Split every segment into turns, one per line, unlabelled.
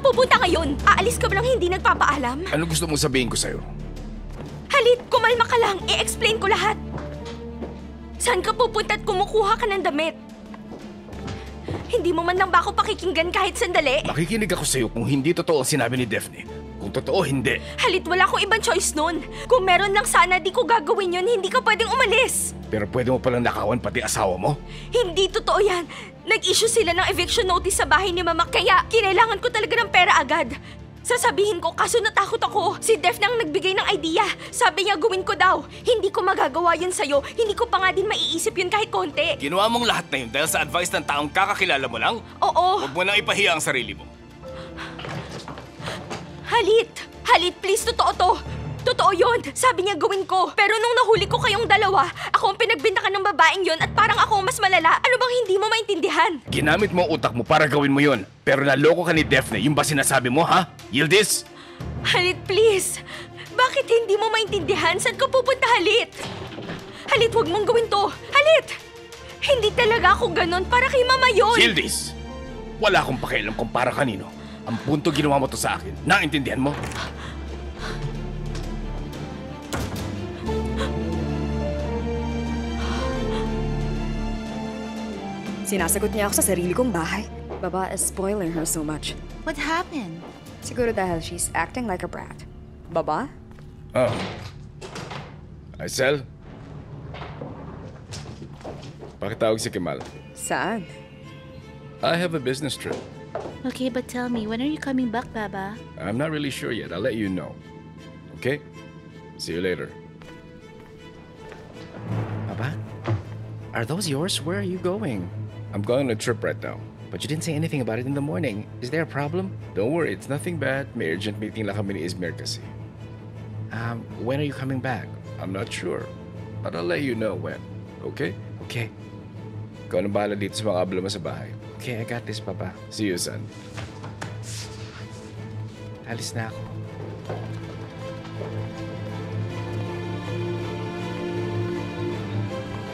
ka pupunta ngayon? Aalis ka ba lang hindi nagpapaalam?
Ano gusto mong sabihin ko sa'yo?
Halit, kumalma ka lang. I-explain ko lahat. Saan ka pupunta at kumukuha ka ng damit? Hindi mo man lang ba ako pakikinggan kahit sandali?
Makikinig ako sa'yo kung hindi totoo ang sinabi ni Daphne. Kung totoo, hindi.
Halit, wala akong ibang choice nun. Kung meron lang sana, di ko gagawin yun. Hindi ka pwedeng umalis.
Pero pwede mo palang nakawan pati asawa mo?
Hindi totoo yan. Nag-issue sila ng eviction notice sa bahay ni Mama, kaya kinailangan ko talaga ng pera agad. Sasabihin ko, kaso natakot ako. Si Daphne ang nagbigay ng idea. Sabi niya gawin ko daw. Hindi ko magagawa yun sa'yo. Hindi ko pa nga din maiisip yun kahit konti.
Ginawa mong lahat na yun dahil sa advice ng taong kakakilala mo lang?
Oo.
Huwag mo nang ipahiya ang sarili mo.
Halit, please, totoo to. Totoo yun. Sabi niya gawin ko. Pero nung nahuli ko kayong dalawa, ako ang pinagbintakan ng babaeng yun at parang ako ang mas malala. Ano bang hindi mo maintindihan?
Ginamit mo ang utak mo para gawin mo yun. Pero naloko ka ni Daphne. Yung ba sinasabi mo, ha? Yildiz?
Halit, please. Bakit hindi mo maintindihan? Saan ka pupunta, Halit? Halit, huwag mong gawin to. Halit! Hindi talaga ako ganon. Para kay Mama yun.
Yildiz! Wala akong pakialam kung para kanino. Ang punto ginawa mo to sa akin. Naintindihan mo?
Sinasagot niya ako sa sarili kong bahay. Baba is spoiling her so much.
What happened?
Siguro dahil she's acting like a brat. Baba?
Oh. Aisel? Pakitawag si Kemal.
Saan?
I have a business trip.
Okay, but tell me, when are you coming back, Baba?
I'm not really sure yet. I'll let you know. Okay? See you later.
Papa? Are those yours? Where are you going?
I'm going on a trip right now.
But you didn't say anything about it in the morning. Is there a problem?
Don't worry, it's nothing bad. May urgent meeting lang kami ni Izmir kasi.
When are you coming back?
I'm not sure. But I'll let you know when. Okay?
Okay.
Ikaw na bahala dito sa mga abala mo sa bahay.
Okay, I got this, Papa.
See you, son.
Alis na ako.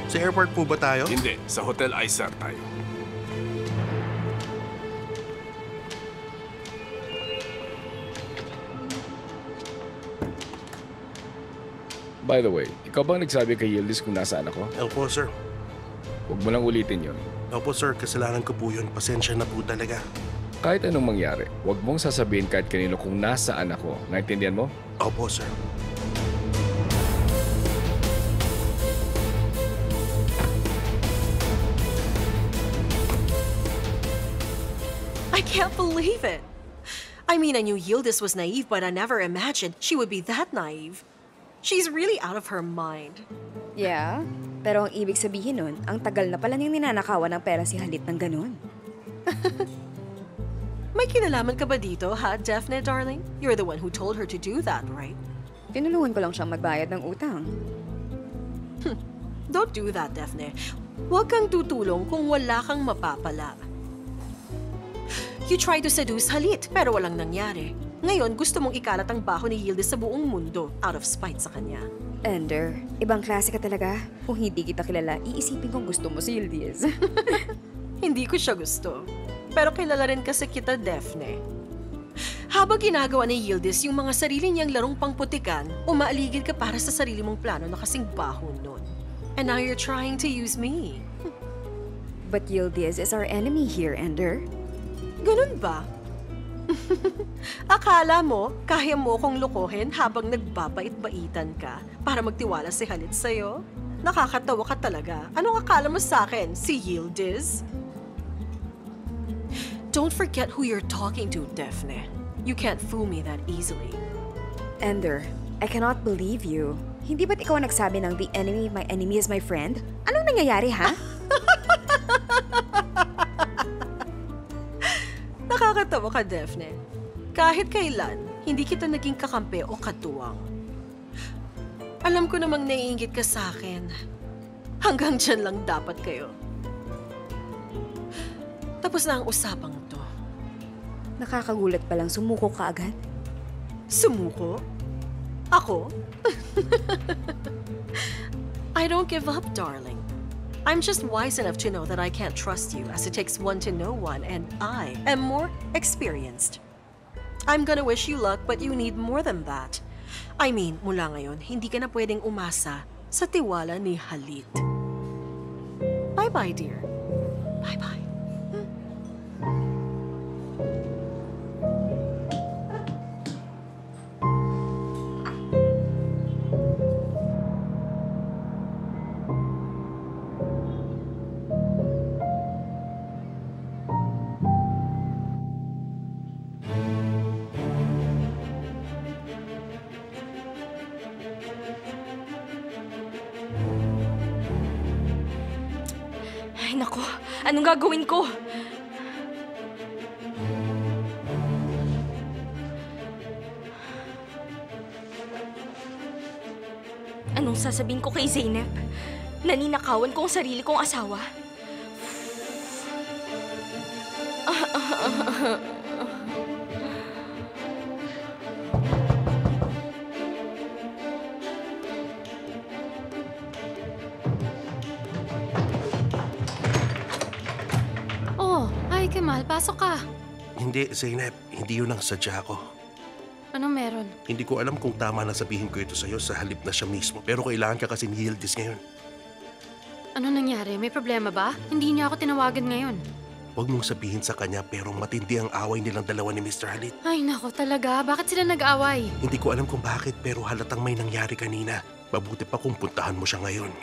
Sa airport po ba tayo?
Hindi, sa Hotel Aysar tayo. By the way, ikaw bang nagsabi kay Yildiz kung nasaan ako?
Opo, sir.
Huwag mo lang ulitin yon.
Opo, sir. Kasalanan ko po yun. Pasensya na po talaga.
Kahit anong mangyari, huwag mong sasabihin kahit kanino kung nasaan ako. Naintindihan mo?
Opo, sir.
I can't believe it. I mean, I knew Yildiz was naive, but I never imagined she would be that naive. She's really out of her mind.
Yeah, pero ang ibig sabihin nun, ang tagal na pala niyang ninanakawan ng pera si Halit ng ganun.
May kinalaman ka ba dito, ha, Daphne, darling? You're the one who told her to do that, right?
Tinulungan ko lang siyang magbayad ng utang.
Don't do that, Daphne. Huwag kang tutulong kung wala kang mapapala. You tried to seduce Halit, pero walang nangyari. Ngayon, gusto mong ikalat ang baho ni Yildiz sa buong mundo out of spite sa kanya.
Ender, ibang klase ka talaga. Kung hindi kita kilala, iisipin kong gusto mo si Yildiz.
Hindi ko siya gusto. Pero kilala rin kasi kita, Daphne. Habang ginagawa ni Yildiz yung mga sarili niyang larong pangputikan, umaaligid ka para sa sarili mong plano na kasing baho nun. And now you're trying to use me.
But Yildiz is our enemy here, Ender.
Ganun ba? Akala mo, kaya mo kong lokohin habang nagbabait-baitan ka para magtiwala si Halit sa'yo? Nakakatawa ka talaga. Anong akala mo sa akin, si Yildiz? Don't forget who you're talking to, Daphne. You can't fool me that easily.
Ender, I cannot believe you. Hindi ba't ikaw nagsabi ng the enemy of my enemy is my friend? Anong nangyayari, ha?
Nakakatawa ka, Daphne. Kahit kailan, hindi kita naging kakampi o katuwang. Alam ko namang naiingit ka sa akin. Hanggang dyan lang dapat kayo. Tapos na ang usapang to.
Nakakagulat palang sumuko ka agad.
Sumuko? Ako? I don't give up, darling. I'm just wise enough to know that I can't trust you as it takes one to know one, and I am more experienced. I'm gonna wish you luck but you need more than that. I mean, mula ngayon, hindi ka na pwedeng umasa sa tiwala ni Halit. Bye-bye, dear. Bye-bye.
Ay, nako. Anong gagawin ko? Anong sasabihin ko kay Zeynep? Naninakawan ko ang sarili kong asawa?
Oh, hi Kemal, pasok ka.
Hindi, Zeynep. Hindi yun ang sadya ko.
Anong meron?
Hindi ko alam kung tama na sabihin ko ito sa'yo sa halip na siya mismo. Pero kailangan ka kasi ni Yildiz ngayon.
Ano nangyari? May problema ba? Hindi niya ako tinawagan ngayon.
Huwag mong sabihin sa kanya pero matindi ang away nilang dalawa ni Mr. Halit.
Ay nako talaga, bakit sila nag-away?
Hindi ko alam kung bakit pero halatang may nangyari kanina. Mabuti pa kung puntahan mo siya ngayon.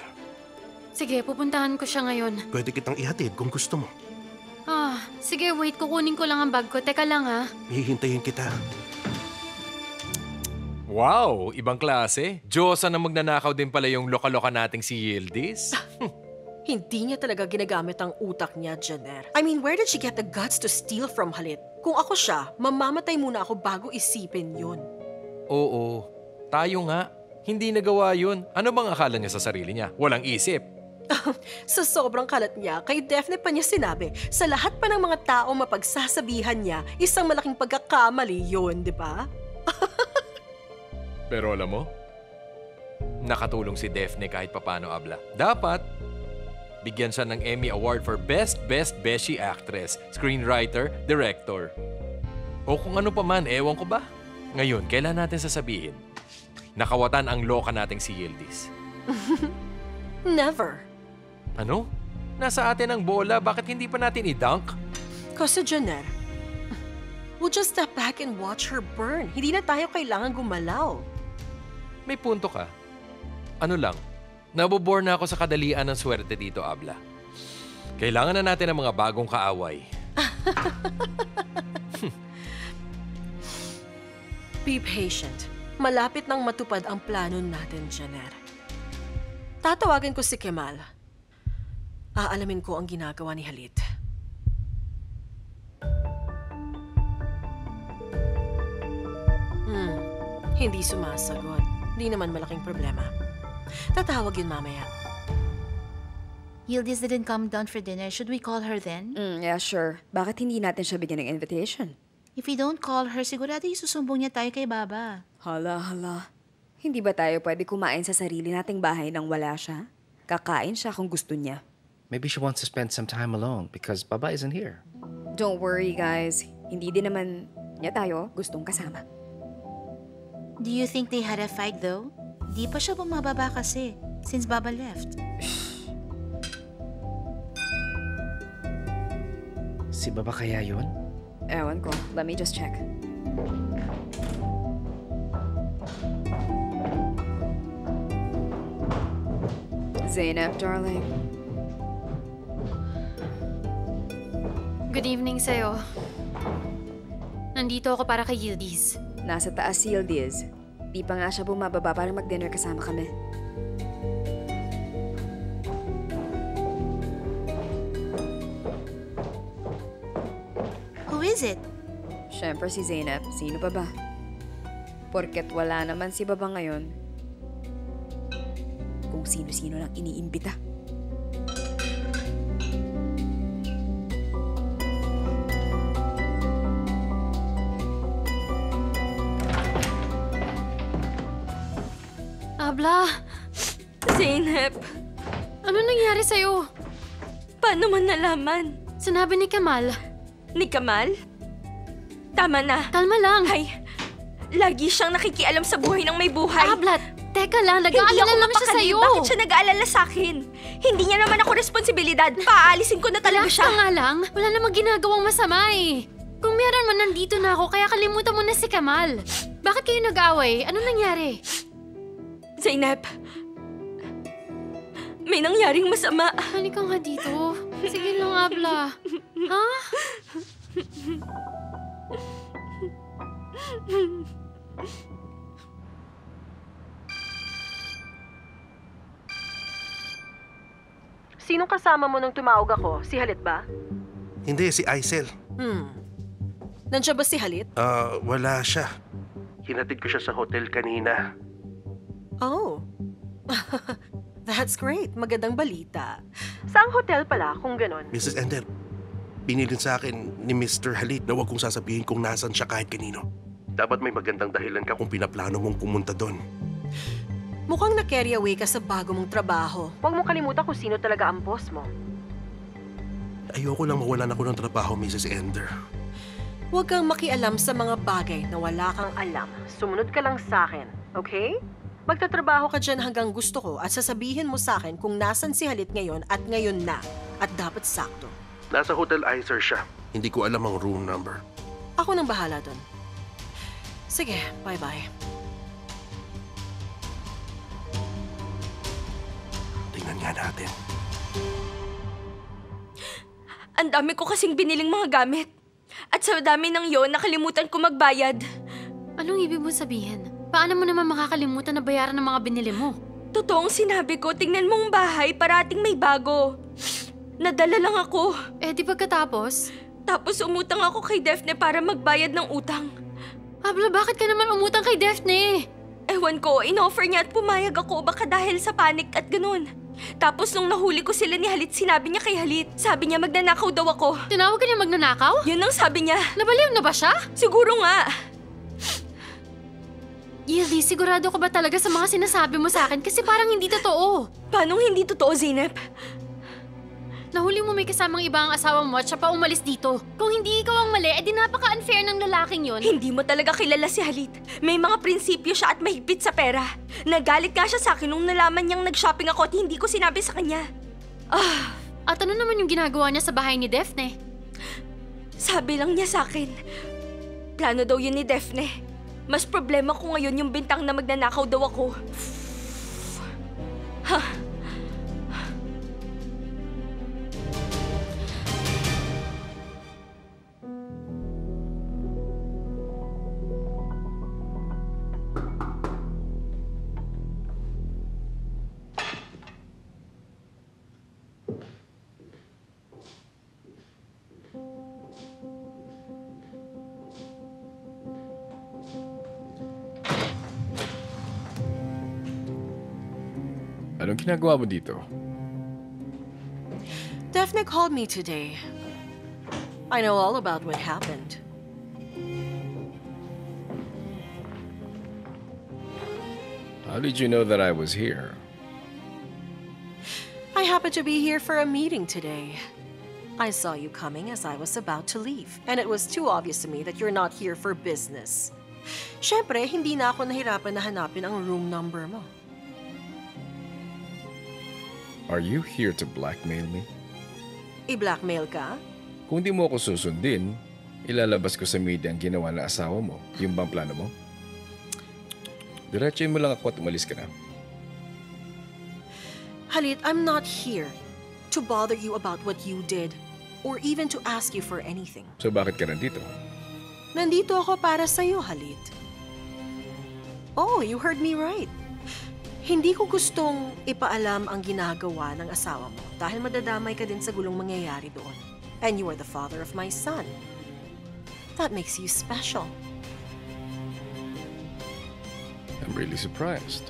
Sige, pupuntahan ko siya ngayon.
Pwede kitang ihatid kung gusto mo.
Sige, wait, kukunin ko lang ang bag ko. Teka lang ha.
Hihintayin kita.
Wow, ibang klase. Diyosa na magnanakaw din pala yung loka-loka nating si Yildiz.
Hindi niya talaga ginagamit ang utak niya, Jenner. I mean, where did she get the guts to steal from Halit? Kung ako siya, mamamatay muna ako bago isipin yun.
Oo, tayo nga. Hindi nagawa yun. Ano bang akala niya sa sarili niya? Walang isip.
Sa sobrang kalat niya, kay Daphne pa niya sinabi, sa lahat pa ng mga tao mapagsasabihan niya, isang malaking pagkakamali yun, di ba?
Pero alam mo, nakatulong si Daphne kahit papano, Abla. Dapat, bigyan siya ng Emmy Award for Best Beshi Actress, Screenwriter, Director. O kung ano pa man, ewan ko ba? Ngayon, kailan natin sasabihin? Nakawatan ang loka nating si Yildiz.
Never.
Ano? Nasa atin ang bola, bakit hindi pa natin i-dunk?
Kasi Jenner, we'll just step back and watch her burn. Hindi na tayo kailangan gumalaw.
May punto ka. Ano lang, nabobore na ako sa kadalian ng swerte dito, Abla. Kailangan na natin ng mga bagong kaaway.
Be patient. Malapit nang matupad ang plano natin, Jenner. Tatawagin ko si Kemal. Aalamin ko ang ginagawa ni Halit. Hindi sumasagot. Hindi naman malaking problema. Tatawag yun mamaya.
Yildiz didn't come down for dinner. Should we call her then?
Yeah, sure. Bakit hindi natin siya bigyan ng invitation?
If we don't call her, sigurado isusumbong niya tayo kay Baba.
Hala. Hindi ba tayo pwede kumain sa sarili nating bahay nang wala siya? Kakain siya kung gusto niya.
Maybe she wants to spend some time alone because Baba isn't here.
Don't worry, guys. Hindi din naman niya tayo gustong kasama.
Do you think they had a fight though? Di pa siya bumababa kasi, since Baba left.
Si Baba kaya yun?
Ewan ko. Let me just check. Zeynep, darling.
Good evening sa'yo. Nandito ako para kay Yildiz.
Nasa taas si Yildiz. Di pa nga siya bumababa para mag-dinner kasama kami.
Who is it?
Siyempre si Zeynep. Sino pa ba? Porket wala naman si Baba ngayon. Kung sino-sino lang iniimbita.
Abla,
Zeynep,
ano nangyari sa'yo?
paano mo nalaman?
Sinabi ni Kemal.
Ni Kamal? Tama na.
Kalma lang.
Ay, lagi siyang nakikialam sa buhay ng may buhay.
Ablat, teka lang,
Hindi
nag-aalala
ako
lang siya
mapakali.
sa'yo.
Bakit siya nag-aalala sa akin? Hindi niya naman ako responsibilidad. Paalisin ko na talaga
Relax
siya.
ka nga lang. Wala namang ginagawang masama eh. Kung meron man, nandito na ako, kaya kalimutan mo na si Kamal. Bakit kayo nag-away? Ano nangyari?
Zainab, may nangyaring masama.
Halika nga dito. Sige lang, Abla. Ha?
Sinong kasama mo nung tumawag ako? Si Halit ba?
Hindi, si Aisel.
Nandiyan ba si Halit?
Wala siya. Hinatid ko siya sa hotel kanina.
Oh. That's great. Magandang balita. Saang hotel pala kung ganon?
Mrs. Ender, binilin sa akin ni Mr. Halit na huwag kong sasabihin kung nasan siya kahit kanino. Dapat may magandang dahilan ka kung pinaplano mong pumunta doon.
Mukhang na-carry away ka sa bago mong trabaho. Huwag mong kalimutan kung sino talaga ang boss mo.
Ayoko lang mawalan ako ng trabaho, Mrs. Ender.
Huwag kang makialam sa mga bagay na wala kang alam. Sumunod ka lang sa akin, okay? Magtatrabaho ka dyan hanggang gusto ko at sasabihin mo sa akin kung nasan si Halit ngayon at ngayon na. At dapat sakto.
Nasa Hotel Iser siya. Hindi ko alam ang room number.
Ako nang bahala doon. Sige, bye-bye.
Tingnan nga natin.
Ang dami ko kasing biniling mga gamit. At sa dami ng yon, nakalimutan ko magbayad.
Anong ibig mo sabihin? Paano mo naman makakalimutan na bayaran ng mga binili mo?
Totoong sinabi ko, tingnan mong bahay, parating may bago. Nadala lang ako.
Eh di pagkatapos?
Tapos umutang ako kay Daphne para magbayad ng utang.
Abla, bakit ka naman umutang kay Daphne?
Ewan ko, inoffer niya at pumayag ako baka dahil sa panic at ganun. Tapos nung nahuli ko sila ni Halit, sinabi niya kay Halit. Sabi niya magnanakaw daw ako.
Tinawag ka niya magnanakaw?
Yun ang sabi niya.
Nabaliw na ba siya?
Siguro nga.
Yildi, sigurado ka ba talaga sa mga sinasabi mo sa akin? Kasi parang hindi totoo.
Paano hindi totoo, Zainab?
Nahuli mo may kasamang iba ang asawa mo at siya pa umalis dito. Kung hindi ikaw ang mali, edi napaka-unfair ng lalaking yon.
Hindi mo talaga kilala si Halit. May mga prinsipyo siya at mahigpit sa pera. Nagalit nga siya sa akin nung nalaman niyang nag-shopping ako at hindi ko sinabi sa kanya.
At ano naman yung ginagawa niya sa bahay ni Daphne?
Sabi lang niya sa akin. Plano daw yun ni Daphne. Mas problema ko ngayon yung bintang na magnanakaw daw ako.
Anong ginagawa mo dito?
Daphne called me today. I know all about what happened.
How did you know that I was here?
I happened to be here for a meeting today. I saw you coming as I was about to leave, and it was too obvious to me that you're not here for business. Siyempre, hindi na ako nahirapan na hanapin ang room number mo.
Are you here to blackmail me?
I-blackmail ka?
Kung di mo ako susundin, ilalabas ko sa media ang ginawa ng asawa mo. Yung bang plano mo? Diretsuhin mo lang ako at umalis ka na.
Halit, I'm not here to bother you about what you did or even to ask you for anything.
So bakit ka nandito?
Nandito ako para sa'yo, Halit. Oh, you heard me right. Hindi ko gustong ipaalam ang ginagawa ng asawa mo dahil madadamay ka din sa gulong mangyayari doon. And you are the father of my son. That makes you special.
I'm really surprised.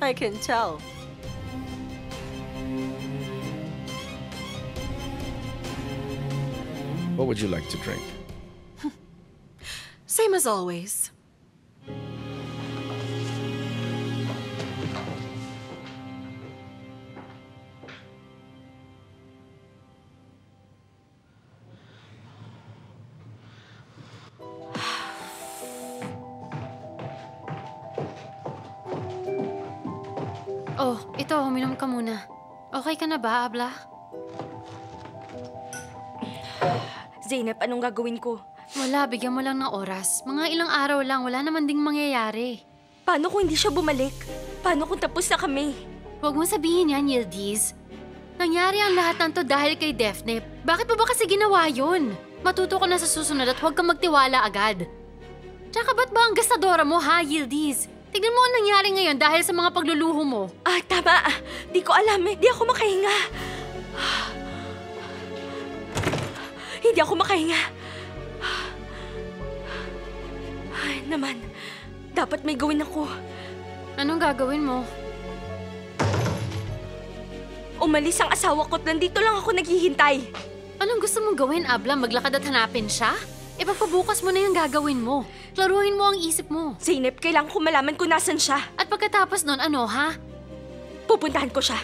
I can tell.
What would you like to drink?
Same as always.
Oh, ito, uminom ka muna. Okay ka na ba, Abla?
Zainab, anong gagawin ko?
Wala, bigyan mo lang ng oras. Mga ilang araw lang, wala naman ding mangyayari.
Paano kung hindi siya bumalik? Paano kung tapos na kami?
Huwag mo sabihin yan, Yildiz. Nangyari ang lahat ng to dahil kay Daphne. Bakit mo ba kasi ginawa yun? Matuto ka na sa susunod at huwag kang magtiwala agad. Tsaka ba't ba ang gastadora mo, ha, Yildiz? Tignan mo ang nangyari ngayon dahil sa mga pagluluho mo.
Tama. Di ko alam eh. Di ako makahinga. Hindi ako makahinga. Ay, naman. Dapat may gawin ako.
Anong gagawin mo?
Umalis ang asawa ko at nandito lang ako naghihintay.
Anong gusto mong gawin, Abla? Maglakad at hanapin siya? Ipagpabukas mo na yung gagawin mo. Klaruhin mo ang isip mo.
Zainab, kailangan ko malaman kung nasan siya.
At pagkatapos nun, ano, ha?
Pupuntahan ko siya.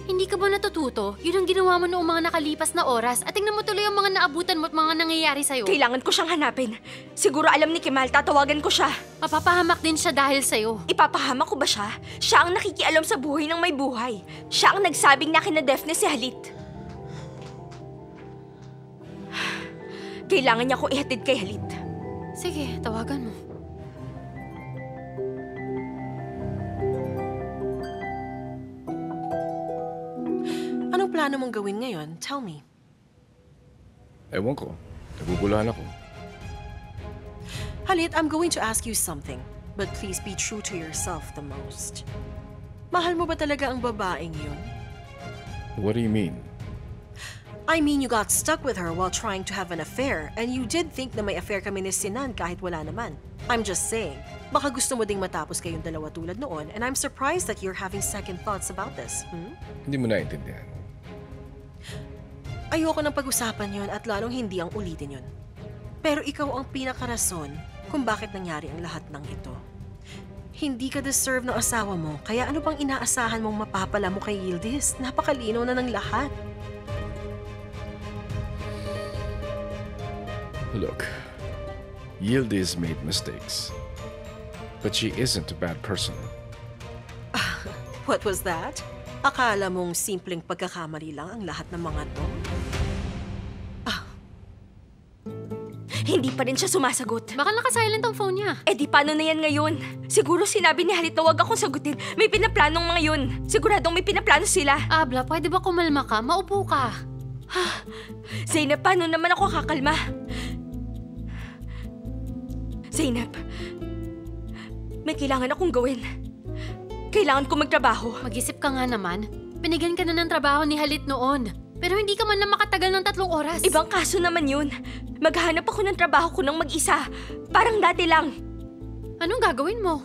Hindi ka ba natututo? Yun ang ginawa mo noong mga nakalipas na oras at tingnan mo tuloy ang mga naabutan mo at mga nangyayari sa'yo.
Kailangan ko siyang hanapin. Siguro alam ni Kemal, tatawagan ko siya.
Mapapahamak din siya dahil sa'yo.
Ipapahamak ko ba siya? Siya ang nakikialam sa buhay ng may buhay. Siya ang nagsabing na kina Daphne si Halit. Kailangan niya akong ihatid kay Halit.
Sige, tawagan mo.
Anong plano mong gawin ngayon? Tell me.
Ewan ko. Naguguluhan ako.
Halit, I'm going to ask you something. But please be true to yourself the most. Mahal mo ba talaga ang babaeng yun?
What do you mean?
I mean, you got stuck with her while trying to have an affair, and you did think na may affair kami ni Sinan kahit wala naman. I'm just saying, baka gusto mo ding matapos kayong dalawa tulad noon, and I'm surprised that you're having second thoughts about this.
Hindi mo naintindihan.
Ayoko nang pag-usapan yon at lalong hindi ang ulitin yon. Pero ikaw ang pinakarason kung bakit nangyari ang lahat ng ito. Hindi ka deserve ng asawa mo, kaya ano bang inaasahan mong mapapala mo kay Yildiz? Napakalinaw na ng lahat.
Look, Yildiz made mistakes. But she isn't a bad person.
What was that? Akala mong simpleng pagkakamali lang ang lahat ng mga to?
Hindi pa rin siya sumasagot.
Baka naka-silent ang phone niya.
Eh di paano na yan ngayon? Siguro sinabi ni Halit na huwag akong sagutin. May pinaplanong mga yun. Siguradong may pinaplano sila.
Abla, pwede ba kumalma ka? Maupo ka.
Zainab, paano naman ako kakalma? Zainab, may kailangan akong gawin. Kailangan ko magtrabaho.
Mag-isip ka nga naman. Binigyan ka na ng trabaho ni Halit noon. Pero hindi ka man lang makatagal ng 3 oras.
Ibang kaso naman yun. Maghahanap ako ng trabaho ko ng mag-isa. Parang dati lang.
Anong gagawin mo?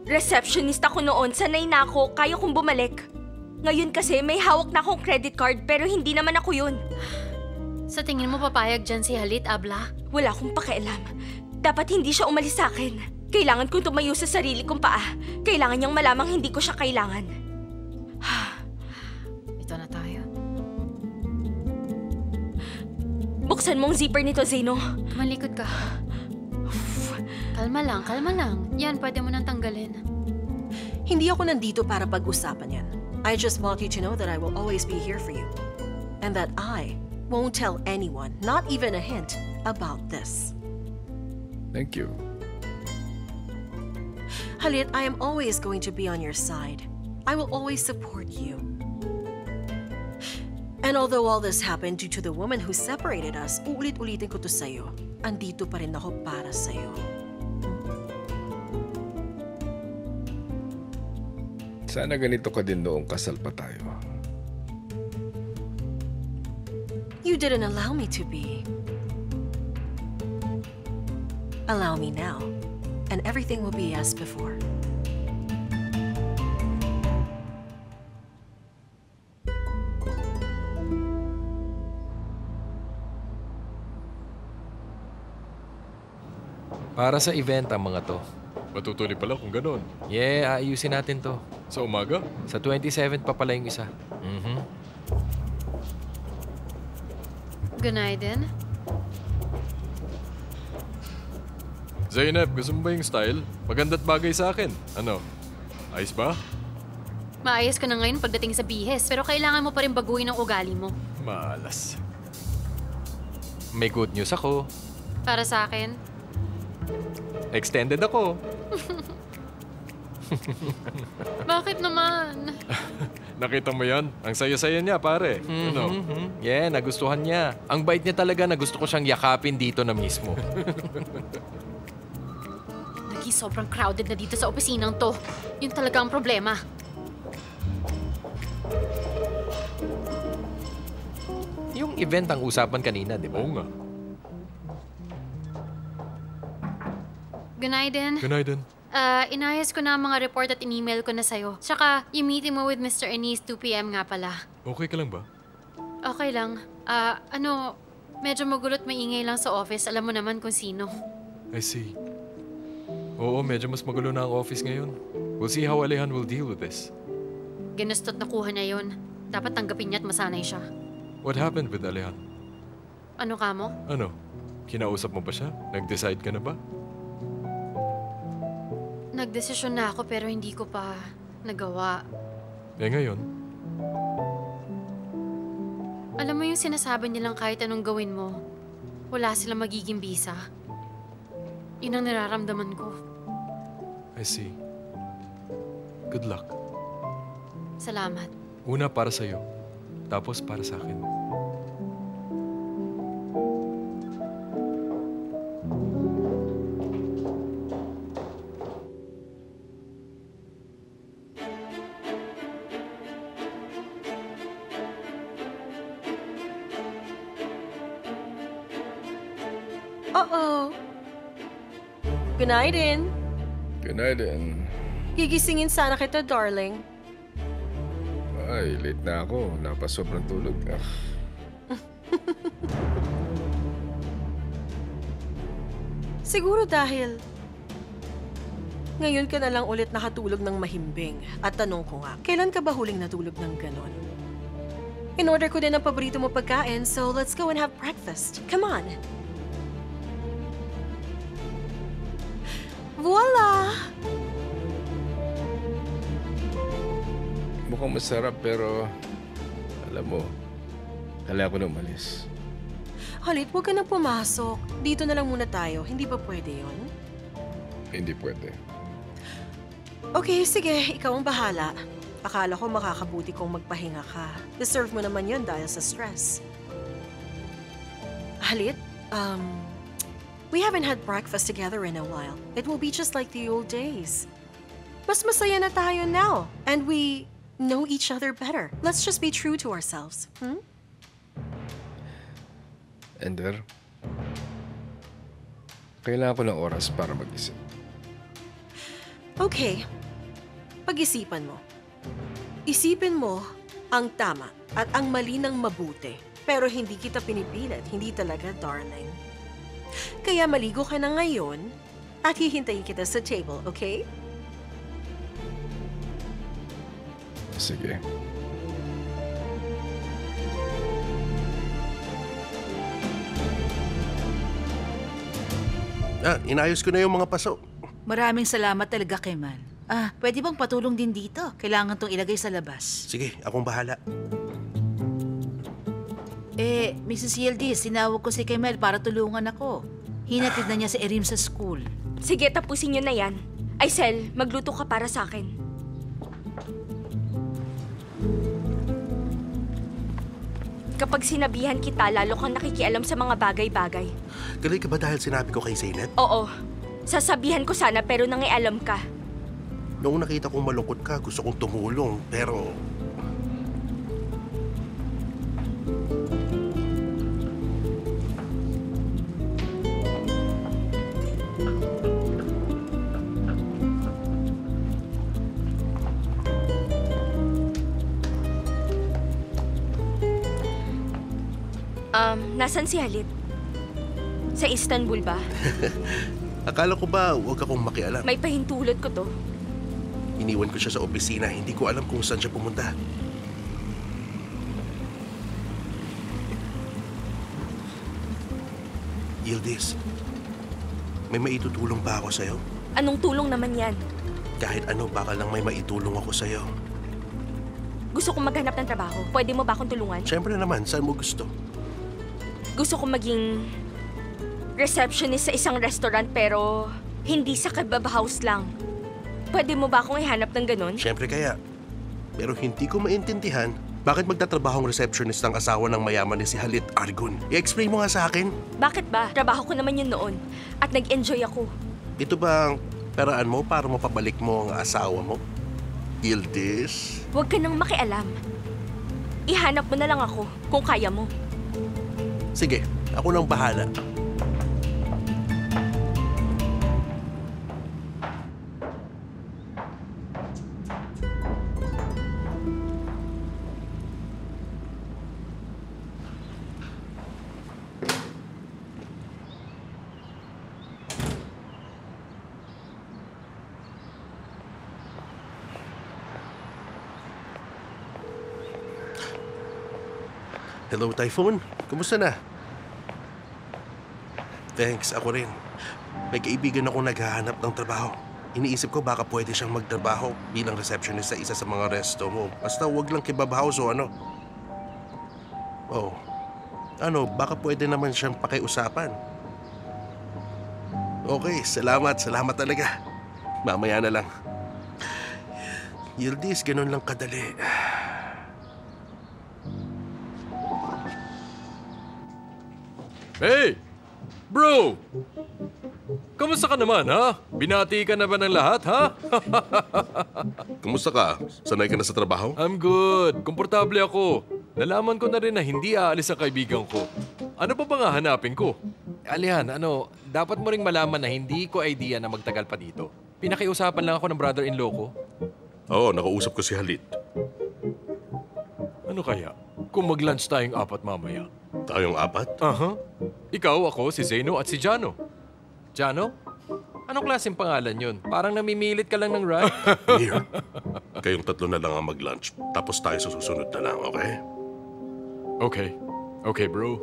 Receptionist ako noon. Sanay na ako. Kaya kong bumalik. Ngayon kasi may hawak na akong credit card pero hindi naman ako yun.
Sa tingin mo papayag dyan si Halit, Abla?
Wala akong pakialam. Dapat hindi siya umalis sa akin. Kailangan kong tumayo sa sarili kong paa. Kailangan niyang malamang hindi ko siya kailangan.
Ito na tayo.
Buksan mo ang zipper nito, Zeno.
Malikod ka. Kalma lang, kalma lang. Yan, pwede mo nang tanggalin.
Hindi ako nandito para pag-usapan yan. I just want you to know that I will always be here for you. And that I won't tell anyone, not even a hint, about this.
Thank you.
Halit, I am always going to be on your side. I will always support you. And although all this happened due to the woman who separated us, uulit-ulitin ko to sa'yo. Andito pa rin ako para sa'yo.
Sana ganito ka din noong kasal pa tayo.
You didn't allow me to be. Allow me now, and everything will be as before.
Para sa event ang mga to.
Matutuloy pala kung ganon.
Yeah, aayusin natin to.
Sa umaga?
Sa 27th pa pala yung isa.
Gunaydin.
Zainab, gusto mo ba yung style? Maganda't bagay sa akin. Ano? Ayos ba?
Maayos ka na ngayon pagdating sa bihes, pero kailangan mo pa rin baguhin ang ugali mo.
Malas. May good news ako.
Para sa akin,
Extended ako.
bakit naman?
Nakita mo yan? Ang saya-saya niya, pare. Ano?
Yeah, nagustuhan niya. Ang bait niya talaga na gusto ko siyang yakapin dito na mismo.
Naging sobrang crowded na dito sa opisinang to. Yun talaga ang problema.
Yung event ang usapan kanina, di ba?
Oo nga.
Good night, din.
Good night din.
Inayos ko na ang mga report at in-email ko na sa'yo. Tsaka, yung meeting mo with Mr. Ennis, 2 p.m. nga pala.
Okay ka lang ba?
Okay lang. Medyo magulot maingay lang sa office. Alam mo naman kung sino.
I see. Oo, medyo mas magulo na ang office ngayon. We'll see how Alehan will deal with this.
Ginustot na kuha niya yun. Dapat tanggapin niya at masanay siya.
What happened with Alehan?
Ano ka mo?
Ano? Kinausap mo ba siya? Nag-decide ka na ba?
Nagdesisyon na ako pero hindi ko pa nagawa.
Eh ngayon?
Alam mo yung sinasabi nilang kahit anong gawin mo, wala silang magiging bisa. Yun ang nararamdaman ko.
I see. Good luck.
Salamat.
Una para sa'yo, tapos para sa akin.
Uh-oh. Good night, din.
Good night, din.
Gigisingin sana kita, darling.
Ay, late na ako. Napasobrang tulog.
Siguro dahil ngayon ka na lang ulit nakatulog ng mahimbing. At tanong ko nga, kailan ka ba huling natulog ng ganon? In-order ko din ang paborito mo pagkain, so let's go and have breakfast. Come on. Voila!
Mukhang masarap pero alam mo, kailangan ko na umalis.
Halit, huwag ka na pumasok. Dito na lang muna tayo. Hindi ba pwede yon?
Hindi pwede.
Okay, sige. Ikaw ang bahala. Akala ko makakabuti kong magpahinga ka. Deserve mo naman yun dahil sa stress. Halit, we haven't had breakfast together in a while. It will be just like the old days. Mas masaya na tayo now. And we know each other better. Let's just be true to ourselves.
Ender, kailangan ko ng oras para mag-isip.
Okay. Pag-isipan mo. Isipin mo ang tama at ang mali ng mabuti. Pero hindi kita pinipilit. Hindi talaga, darling. Kaya maligo ka na ngayon at hihintayin kita sa table, okay?
Sige.
Inayos ko na yung mga paso.
Maraming salamat talaga, Kemal. Pwede bang patulong din dito? Kailangan tong ilagay sa labas.
Sige, akong bahala.
Mrs. Yildiz, sinawag ko si Kemal para tulungan ako. Hinatid na niya si Erim sa school.
Sige, tapusin niyo na yan. Aisel, magluto ka para sa akin. Kapag sinabihan kita, lalo kang nakikialam sa mga bagay-bagay.
Galing ka ba dahil sinabi ko kay Zeynep?
Oo. Sasabihan ko sana pero nangialam ka.
Noong nakita kong malungkot ka, gusto kong tumulong, pero...
Nasaan si Halit? Sa Istanbul ba?
Akala ko ba huwag akong makialam?
May pahintulot ko to.
Iniwan ko siya sa opisina. Hindi ko alam kung saan siya pumunta. Yildiz, may maitutulong ba ako sa'yo?
Anong tulong naman yan?
Kahit ano, baka lang may maitulong ako sa'yo.
Gusto kong maghanap ng trabaho. Pwede mo ba akong tulungan?
Siyempre naman, saan mo gusto?
Gusto kong maging receptionist sa isang restaurant pero hindi sa kebab house lang. Pwede mo ba akong ihanap ng ganun?
Siyempre kaya. Pero hindi ko maintindihan bakit magtatrabahong receptionist ang asawa ng mayaman ni si Halit Argun. I-explain mo nga sa akin.
Bakit ba? Trabaho ko naman yun noon. At nag-enjoy ako.
Ito ba ang paraan mo para mapabalik mo ang asawa mo? Yildiz?
Huwag ka nang makialam. Ihanap mo na lang ako kung kaya mo.
Sige, ako nang bahala. Hello, Typhoon. Kumusta na? Thanks, ako rin. May kaibigan ako naghahanap ng trabaho. Iniisip ko baka pwede siyang magtrabaho bilang receptionist sa isa sa mga resto mo. Basta wag lang kebab house o ano. Oh, ano, baka pwede naman siyang pakiusapan. Okay, salamat talaga. Mamaya na lang. Yildiz, ganun lang kadali.
Hey! Bro! Kamusta ka naman, ha? Binati ka na ba ng lahat, ha?
Kumusta ka? Sanay ka na sa trabaho?
I'm good. Komportable ako. Nalaman ko na rin na hindi aalis ang kaibigan ko. Ano pa bang hahanapin ko? Alihan, dapat mo ring malaman na hindi ko idea na magtagal pa dito. Pinakiusapan lang ako ng brother-in-law ko.
Oo, nakausap ko si Halit.
Ano kaya? Kung mag-lunch tayong apat mamaya.
Tayong apat?
Aha. Ikaw, ako, si Zeno at si Jano. Jano? Anong klaseng pangalan yun? Parang namimilit ka lang ng ride.
Here. Kayong tatlo na lang ang mag-lunch. Tapos tayo sa susunod na lang, okay?
Okay. Okay, bro.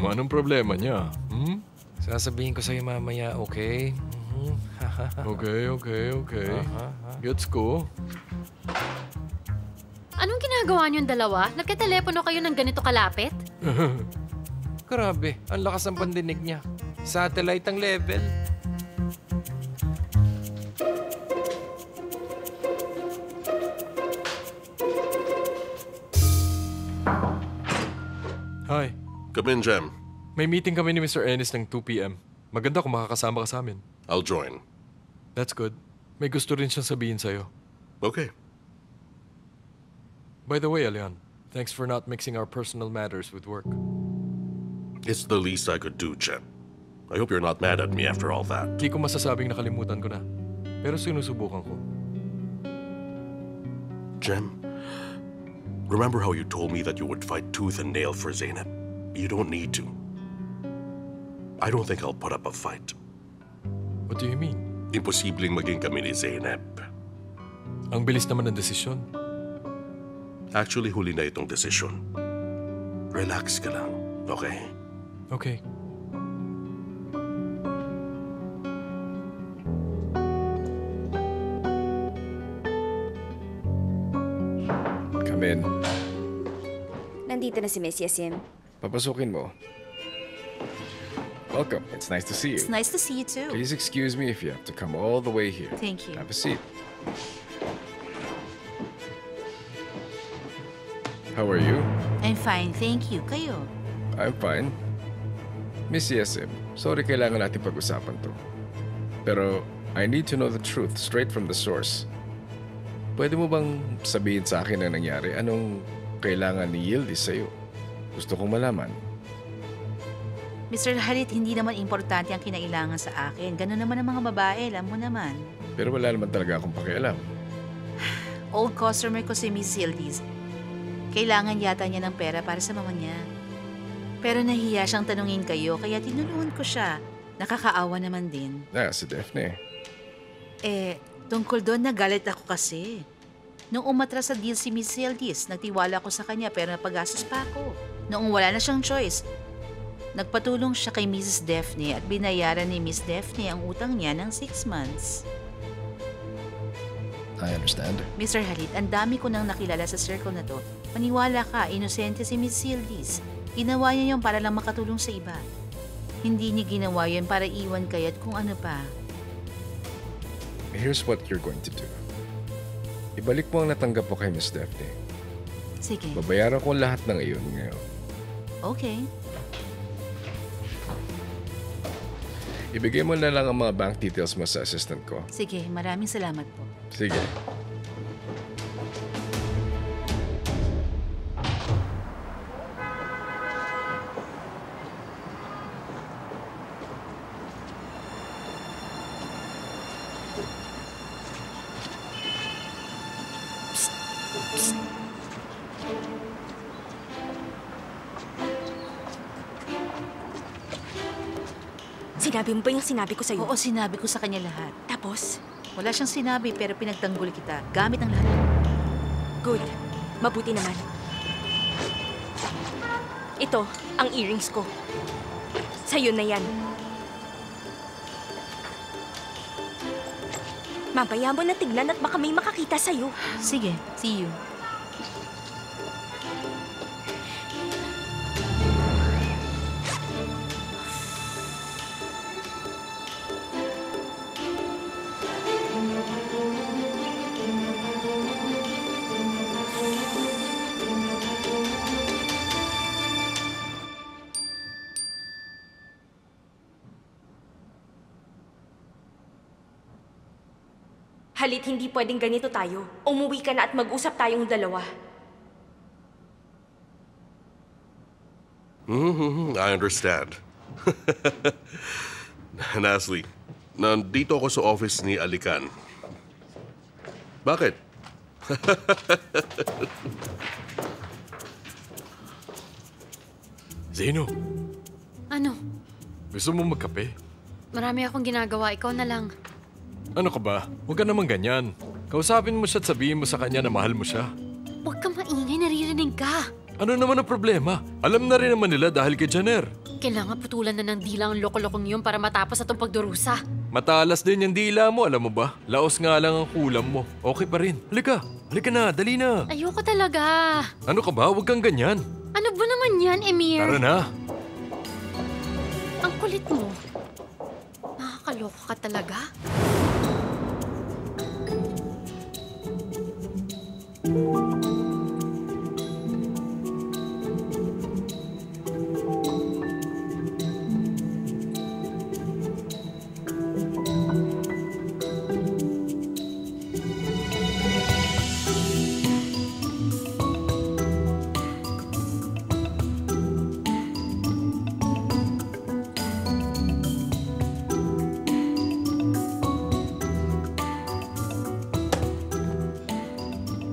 Anong problema niya?
Sasabihin ko sa'yo mamaya, okay?
Okay. Gets ko.
Anong ginagawa niyong dalawa? Nagkatelepono kayo ng ganito kalapit?
Grabe, ang lakas ng pandinig niya. Satellite ang level.
Hi.
Come in, Jem.
May meeting kami ni Mr. Ennis ng 2 p.m. Maganda kung makakasama ka sa amin.
I'll join.
That's good. May gusto rin siyang sabihin sa'yo.
Okay.
By the way, Alian, thanks for not mixing our personal matters with work.
It's the least I could do, Jem. I hope you're not mad at me after all that.
Di ko masasabing nakalimutan ko na. Pero sinusubukan ko.
Jem, remember how you told me that you would fight tooth and nail for Zainab? You don't need to. I don't think I'll put up a fight.
What do you mean?
Imposibleng maging kami ni Zainab.
Ang bilis naman ng desisyon.
Actually, huli na itong desisyon. Relax ka lang, okay?
Okay.
Come in.
Nandito na si Miss Yasim.
Papasukin mo. Welcome. It's nice to see you.
It's nice to see you too.
Please excuse me if you have to come all the way here.
Thank you.
Have a seat. How are you?
I'm fine, thank you. Kayo?
I'm fine. Miss Yasim, sorry kailangan natin pag-usapan to. Pero I need to know the truth straight from the source. Pwede mo bang sabihin sa akin ang nangyari? Anong kailangan ni Yildiz sa'yo? Gusto kong malaman.
Mr. Halit, hindi naman importante ang kinailangan sa akin. Ganun naman ang mga babae, alam mo naman.
Pero wala naman talaga akong pakialam.
Old customer ko si Miss Yildiz. Kailangan yata niya ng pera para sa mama niya. Pero nahiya siyang tanungin kayo, kaya tinulungan ko siya. Nakakaawa naman din.
Si Daphne.
Tungkol doon nagalit ako kasi. Nung umatras sa deal si Miss Yildiz, nagtiwala ko sa kanya pero napagastos pa ako. Noong wala na siyang choice, nagpatulong siya kay Mrs. Daphne at binayaran ni Miss Daphne ang utang niya ng 6 months.
I understand.
Mr. Halit, ang dami ko nang nakilala sa circle na to. Paniwala ka, inosente si Miss Yildiz. Ginawa niya yun para lang makatulong sa iba. Hindi niya ginawa yun para iwan kayo at kung ano pa.
Here's what you're going to do. Ibalik mo ang natanggap mo kay Miss Daphne.
Sige.
Babayaran ko lahat ng iyon ngayon.
Okay.
Ibigay mo na lang ang mga bank details mo sa assistant ko.
Sige, maraming salamat po.
Sige.
Sinabi mo ba yung sinabi ko sa'yo?
Oo, sinabi ko sa kanya lahat.
Tapos?
Wala siyang sinabi pero pinagtanggol kita. Gamit ang lahat.
Good. Mabuti naman. Ito, ang earrings ko. Sa'yo na yan. Mamaya mo na tignan at baka may makakita sa'yo.
Sige, see you.
Halit, hindi pwedeng ganito tayo. Umuwi ka na at mag-usap tayong dalawa.
I understand. Nasli, nandito ako sa office ni Alican. Bakit?
Zeno,
Ano?
gusto mo magkape?
Marami akong ginagawa. Ikaw na lang.
Ano ka ba? Huwag ka naman ganyan. Kausapin mo siya at sabihin mo sa kanya na mahal mo siya.
Huwag ka maingay. Naririnig ka.
Ano naman ang problema? Alam na rin naman nila dahil kay Janer.
Kailangan putulan na ng dila ang loko-lokong yun para matapos itong pagdurusa.
Matalas din yung dila mo, alam mo ba? Laos nga lang ang kulam mo. Okay pa rin. Halika. Halika na. Dali na.
Ayoko talaga.
Ano ka ba? Huwag kang ganyan.
Ano ba naman yan, Emir?
Tara na.
Ang kulit mo. Nakakaloka ka talaga.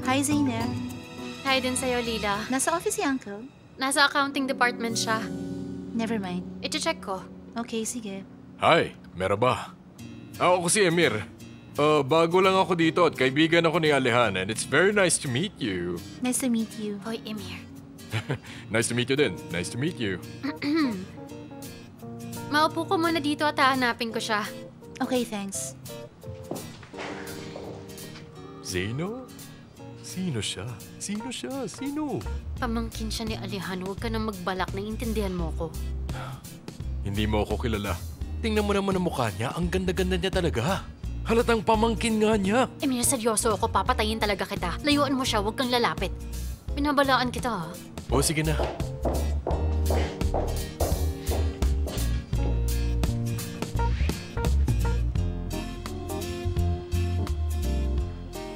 Hi, Zainab.
Hi din sa'yo, Lila.
Nasa office si Uncle?
Nasa accounting department siya.
Never mind.
I-check ko.
Okay, sige.
Hi, meron ba? Ako si Emir. Bago lang ako dito at kaibigan ako ni Alehan and it's very nice to meet you.
Nice to meet you.
Hoy, Emir.
Nice to meet you din. Nice to meet you.
Maupo ko muna dito at hahanapin ko siya.
Okay, thanks.
Zeno? Sino siya? Sino siya? Sino?
Pamangkin siya ni Alehan. Huwag ka nang magbalak. Naiintindihan mo ko.
Hindi mo ako kilala. Tingnan mo naman ang mukha niya. Ang ganda-ganda niya talaga. Halatang pamangkin nga niya.
Emir, seryoso ako. Papatayin talaga kita. Layuan mo siya. Huwag kang lalapit. Binabalaan kita, ha?
O sige na.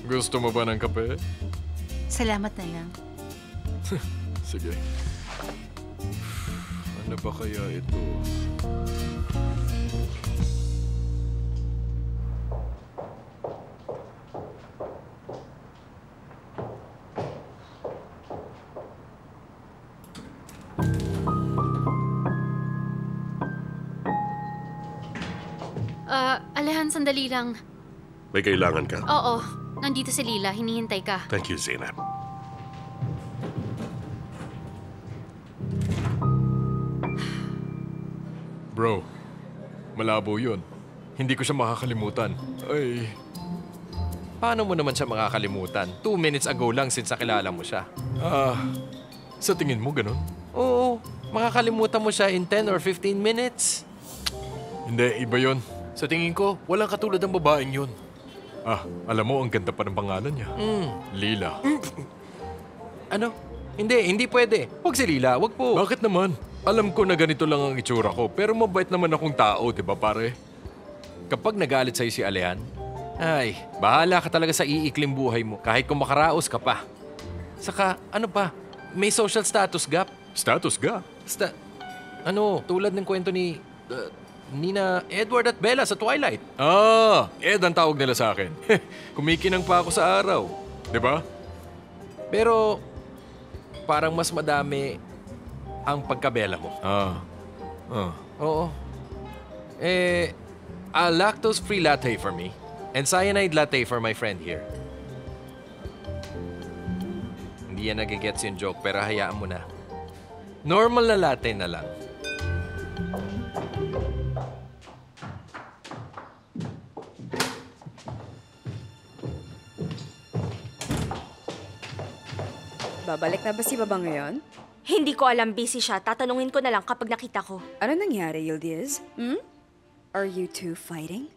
Gusto mo ba ng kape?
Salamat na lang.
Sige. Ano ba kaya ito?
Alehan, sandali lang.
May kailangan ka?
Oo, nandito si Lila. Hinihintay ka.
Thank you, Zainab.
Bro, malabo yun. Hindi ko siya makakalimutan. Ay,
Paano mo naman siya makakalimutan? 2 minutes ago lang since nakilala mo siya.
sa tingin mo ganun?
Oo, makakalimutan mo siya in 10 or 15 minutes.
Hindi, iba yun. Sa tingin ko, walang katulad ng babaeng yun. Alam mo, ang ganda pa ng pangalan niya. Lila.
Ano? Hindi pwede. Huwag si Lila, huwag po.
Bakit naman? Alam ko na ganito lang ang itsura ko, pero mabait naman akong tao, di ba pare?
Kapag nagalit sa'yo si Alehan, ay, bahala ka talaga sa iikling buhay mo kahit kung makaraos ka pa. Saka, ano pa, may social status gap.
Status ga?
Tulad ng kwento ni Nina Edward at Bella sa Twilight.
Ed ang tawag nila sa akin. Kumikinang pa ako sa araw. Di ba?
Pero, parang mas madami ang pagkabela mo. Oo. A lactose-free latte for me and cyanide latte for my friend here. Hindi yan nagigets yung joke pero hayaan mo na. Normal na latte na lang.
Babalik na ba si Baba ngayon?
Hindi ko alam, busy siya. Tatanungin ko na lang kapag nakita ko.
Ano nangyari, Yildiz? Are you two fighting?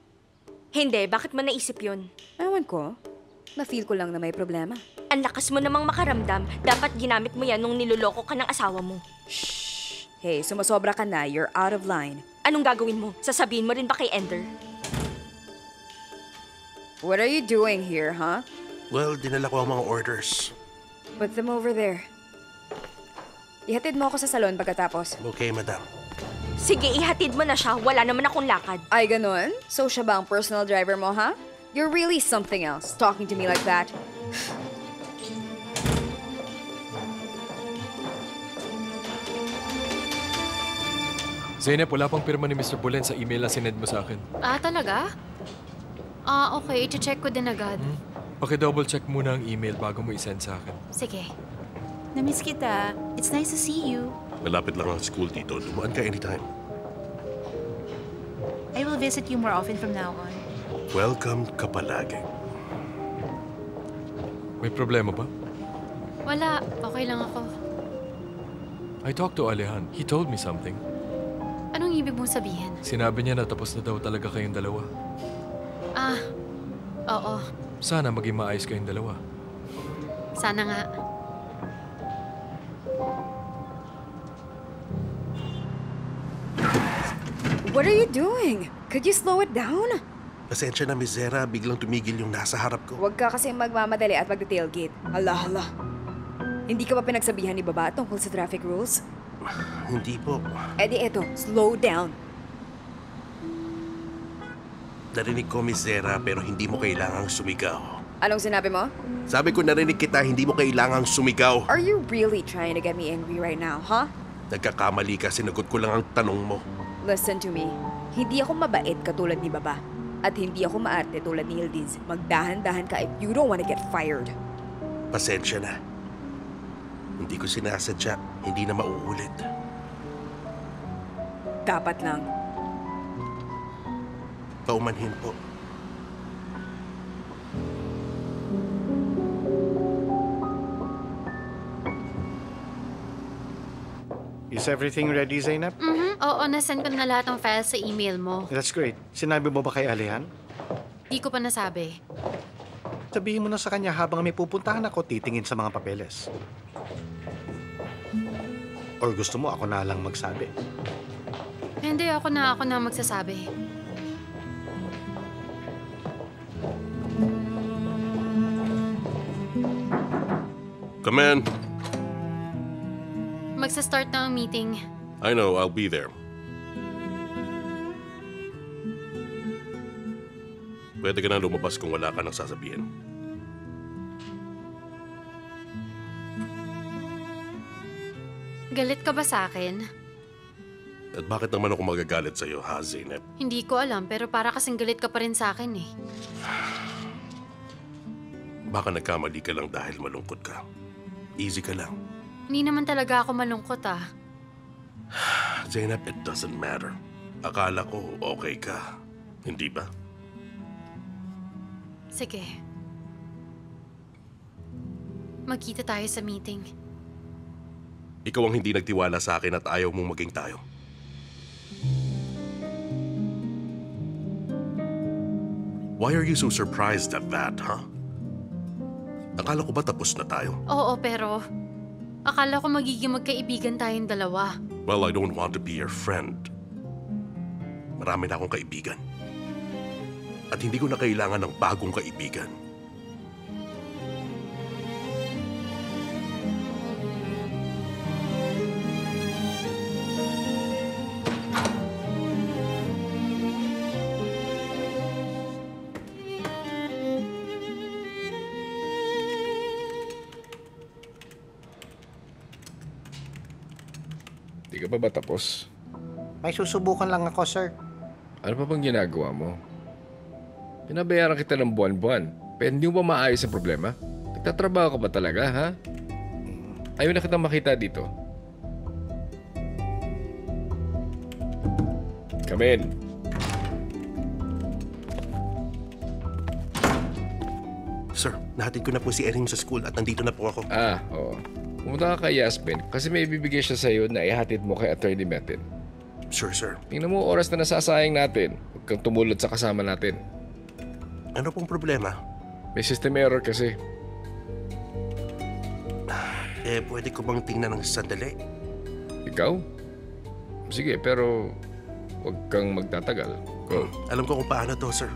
Hindi, bakit mo naisip yun?
Ewan ko. Na-feel ko lang na may problema.
Ang lakas mo namang makaramdam. Dapat ginamit mo yan nung niloloko ka ng asawa mo.
Shh! Hey, sumasobra ka na. You're out of line.
Anong gagawin mo? Sasabihin mo rin ba kay Ender?
What are you doing here, huh?
Well, dinala ko ang mga orders.
Put them over there. Ihatid mo ako sa salon pagkatapos.
Okay, madam.
Sige, ihatid mo na siya. Wala naman akong lakad.
Ay, ganun? So siya ba ang personal driver mo, ha? You're really something else, talking to me like that.
Zainab, wala pang pirma ni Mr. Bulen sa email na sinend mo sa akin.
Talaga? Okay. I-check ko din agad.
Paki-double check muna ang email bago mo isend sa akin.
Sige.
Namiss kita. It's nice to see you.
Malapit lang ang school dito. Dumaan ka anytime.
I will visit you more often from now on.
Welcome ka palagi.
May problema ba?
Wala. Okay lang ako.
I talked to Alehan. He told me something.
Anong ibig mong sabihin?
Sinabi niya na tapos na daw talaga kayong dalawa.
Oo.
Sana maging maayos kayong dalawa.
Sana nga.
What are you doing? Could you slow it down?
Pasensya na, Miss Zera. Biglang tumigil yung nasa harap ko.
Huwag ka kasi magmamadali at magta-tailgate. Hala. Hindi ka ba pinagsabihan ni Baba tungkol sa traffic rules?
Hindi po.
Eh di eto, slow down.
Narinig ko, Miss Zera, pero hindi mo kailangang sumigaw.
Anong sinabi mo?
Sabi ko narinig kita, hindi mo kailangang sumigaw.
Are you really trying to get me angry right now, huh?
Nagkakamali ka, sinagot ko lang ang tanong mo.
Listen to me. Hindi ako mabait katulad ni Baba. At hindi ako maarte tulad ni Yildiz. Magdahan-dahan ka if you don't wanna get fired.
Pasensya na. Hindi ko sinasadya. Hindi na mauulit.
Dapat lang.
Paumanhin po.
Is everything ready, Zainab?
Oo, nasend ko na lahat ng files sa email mo.
That's great. Sinabi mo ba kay Alehan?
Di ko pa nasabi.
Sabihin mo na sa kanya habang may pupuntahan ako, titingin sa mga papeles. Or gusto mo ako na lang magsabi?
Hindi, ako na magsasabi.
Come in.
Magsa-start na ang meeting.
I know, I'll be there. Pwede ka na lumabas kung wala ka nang sasabihin.
Galit ka ba sa akin?
At bakit naman ako magagalit sa'yo, ha, Zainab?
Hindi ko alam, pero para kasing galit ka pa rin sa akin eh.
Baka nagkamali ka lang dahil malungkot ka. Easy ka lang.
Hindi naman talaga ako malungkot ah.
Zainab, it doesn't matter. Akala ko okay ka. Hindi ba?
Sige. Magkita tayo sa meeting.
Ikaw ang hindi nagtiwala sa akin at ayaw mong maging tayo. Why are you so surprised at that, huh? Akala ko ba tapos na tayo?
Oo, pero akala ko magiging magkaibigan tayong dalawa.
Well, I don't want to be your friend. Marami na akong kaibigan. At hindi ko na kailangan ng bagong kaibigan.
Di ka pa ba tapos?
May susubukan lang ako, sir.
Ano pa bang ginagawa mo? Pinabayaran kita ng buwan-buwan. Pero hindi mo ba maayos ang problema? Nagtatrabaho ka ba talaga, ha? Ayaw na kitang makita dito. Come in.
Sir, nahatid ko na po si Erin sa school at nandito na po ako.
Oo. Pumunta ka kay Yasmin kasi may ibibigay siya sa'yo na ihatid mo kay Attorney Metin.
Sure, sir.
Tingnan mo oras na nasasayang natin. Huwag kang tumulad sa kasama natin.
Ano pong problema?
May system error kasi.
Pwede ko bang tingnan ng sandali?
Ikaw? Sige, pero huwag kang magtatagal. Go.
Alam ko kung paano to, sir.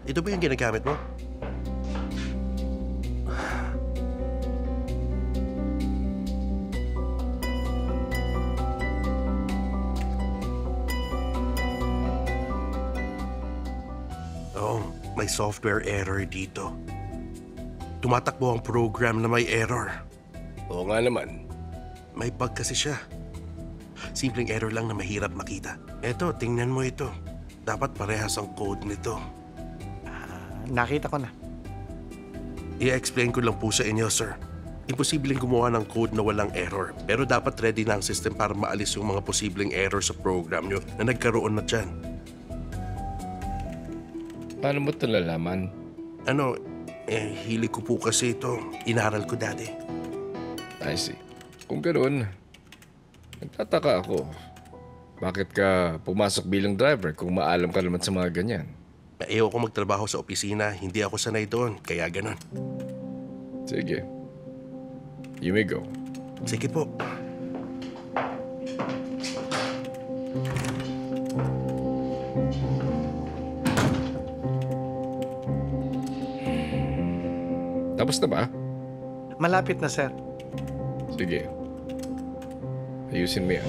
Ito ba yung ginagamit mo? May software error dito. Tumatakbo ang program na may error.
Oo nga naman.
May bug kasi siya. Simpleng error lang na mahirap makita. Eto, tingnan mo ito. Dapat parehas ang code nito.
Nakita ko na.
I-explain ko lang po sa inyo, sir. Imposibleng gumawa ng code na walang error. Pero dapat ready na ang system para maalis yung mga posibleng error sa program nyo na nagkaroon na dyan.
Paano mo ito nalaman?
Hilig ko po kasi ito. Inaral ko dati.
I see. Kung ganoon, nagtataka ako. Bakit ka pumasok bilang driver kung maalam ka naman sa mga ganyan?
Ayaw ko magtrabaho sa opisina. Hindi ako sanay doon. Kaya ganon.
Sige. You may go.
Sige po.
Tapos na ba?
Malapit na, sir.
Sige. Ayusin mo yan.